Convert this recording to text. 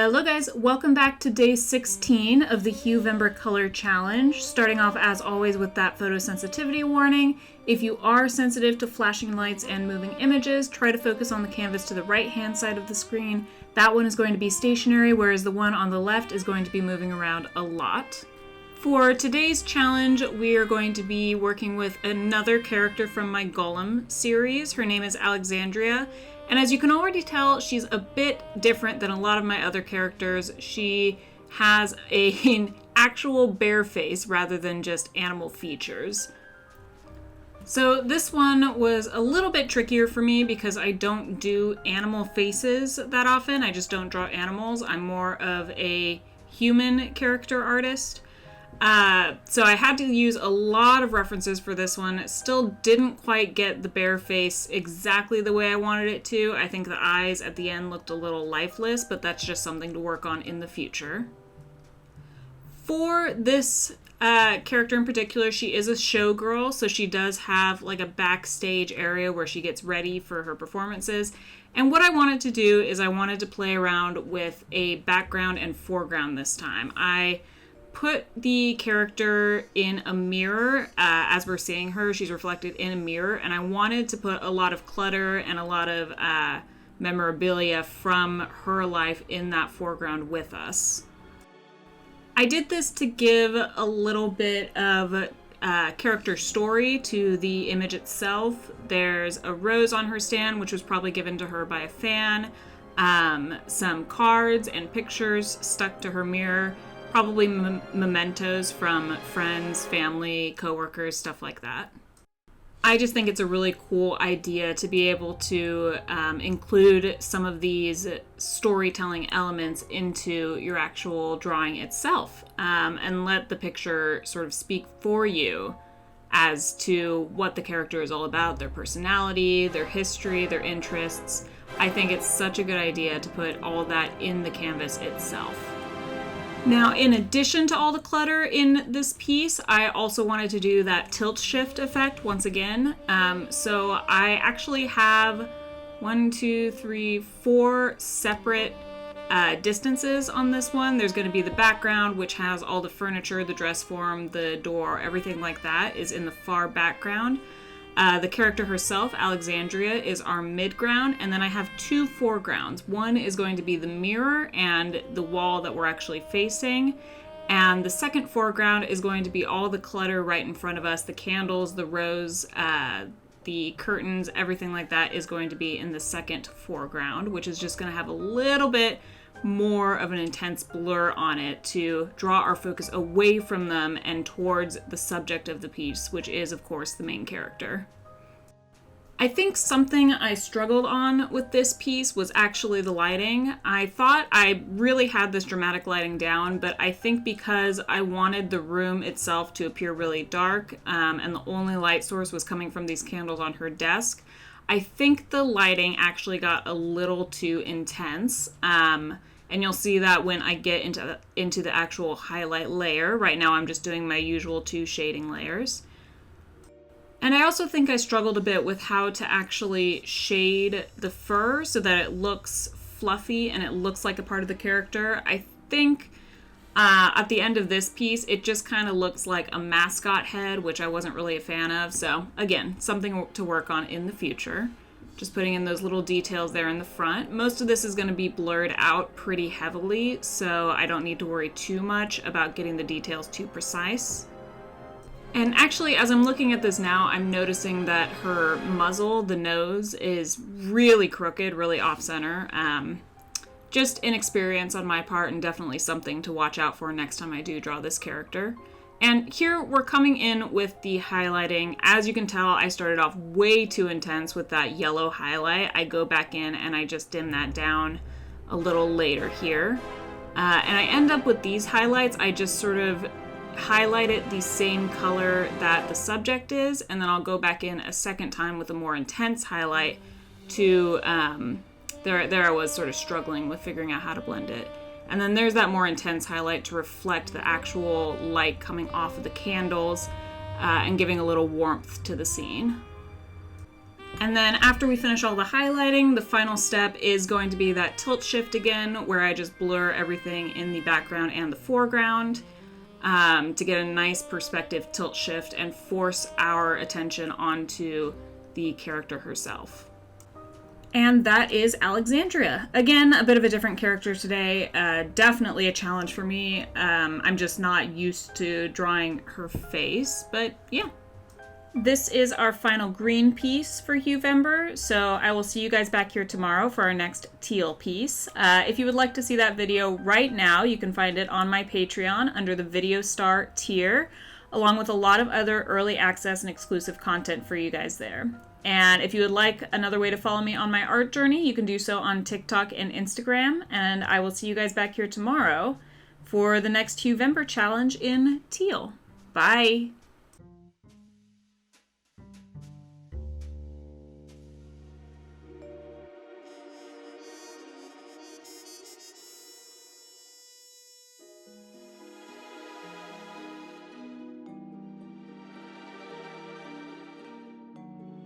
Hello guys, welcome back to day 16 of the Huevember color challenge. Starting off as always with that photosensitivity warning. If you are sensitive to flashing lights and moving images, try to focus on the canvas to the right hand side of the screen. That one is going to be stationary, whereas the one on the left is going to be moving around a lot. For today's challenge, we are going to be working with another character from my Golem series. Her name is Alexandria. And as you can already tell, she's a bit different than a lot of my other characters. She has an actual bear face rather than just animal features. So this one was a little bit trickier for me because I don't do animal faces that often. I just don't draw animals. I'm more of a human character artist. So I had to use a lot of references for this one. Still didn't quite get the bear face exactly the way I wanted it to. I think the eyes at the end looked a little lifeless, but that's just something to work on in the future. For this character in particular, she is a showgirl, so she does have like a backstage area where she gets ready for her performances. And what I wanted to do is I wanted to play around with a background and foreground this time. I put the character in a mirror. As we're seeing her, she's reflected in a mirror, and I wanted to put a lot of clutter and a lot of memorabilia from her life in that foreground with us. I did this to give a little bit of character story to the image itself. There's a rose on her stand, which was probably given to her by a fan, some cards and pictures stuck to her mirror, probably mementos from friends, family, coworkers, stuff like that. I just think it's a really cool idea to be able to include some of these storytelling elements into your actual drawing itself, and let the picture sort of speak for you as to what the character is all about, their personality, their history, their interests. I think it's such a good idea to put all that in the canvas itself. Now, in addition to all the clutter in this piece, I also wanted to do that tilt shift effect once again. So I actually have 4 separate distances on this one. There's going to be the background, which has all the furniture, the dress form, the door, everything like that is in the far background. The character herself, Alexandria, is our midground, and then I have 2 foregrounds. One is going to be the mirror and the wall that we're actually facing, and the second foreground is going to be all the clutter right in front of us, the candles, the rose, the curtains, everything like that is going to be in the second foreground, which is just going to have a little bit more of an intense blur on it to draw our focus away from them and towards the subject of the piece, which is, of course, the main character. I think something I struggled on with this piece was actually the lighting. I thought I really had this dramatic lighting down, but I think because I wanted the room itself to appear really dark, and the only light source was coming from these candles on her desk, I think the lighting actually got a little too intense. And you'll see that when I get into the actual highlight layer. Right now I'm just doing my usual 2 shading layers. And I also think I struggled a bit with how to actually shade the fur so that it looks fluffy and it looks like a part of the character. I think at the end of this piece, it just kind of looks like a mascot head, which I wasn't really a fan of. So again, something to work on in the future. Just putting in those little details there in the front. Most of this is going to be blurred out pretty heavily, so I don't need to worry too much about getting the details too precise. And actually, as I'm looking at this now, I'm noticing that her muzzle, the nose, is really crooked, really off-center. Just inexperience on my part, and definitely something to watch out for next time I do draw this character. And here we're coming in with the highlighting. As you can tell, I started off way too intense with that yellow highlight. I go back in and I just dim that down a little later here. And I end up with these highlights. I just sort of highlight it the same color that the subject is, and then I'll go back in a second time with a more intense highlight to, there I was sort of struggling with figuring out how to blend it. And then there's that more intense highlight to reflect the actual light coming off of the candles and giving a little warmth to the scene. And then after we finish all the highlighting, the final step is going to be that tilt shift again, where I just blur everything in the background and the foreground to get a nice perspective tilt shift and force our attention onto the character herself. And that is Alexandria. Again, a bit of a different character today. Definitely a challenge for me. I'm just not used to drawing her face, but yeah. This is our final green piece for Huevember, so I will see you guys back here tomorrow for our next teal piece. If you would like to see that video right now, you can find it on my Patreon under the Video Star tier, along with a lot of other early access and exclusive content for you guys there. And if you would like another way to follow me on my art journey, you can do so on TikTok and Instagram, and I will see you guys back here tomorrow for the next Huevember challenge in teal. Bye!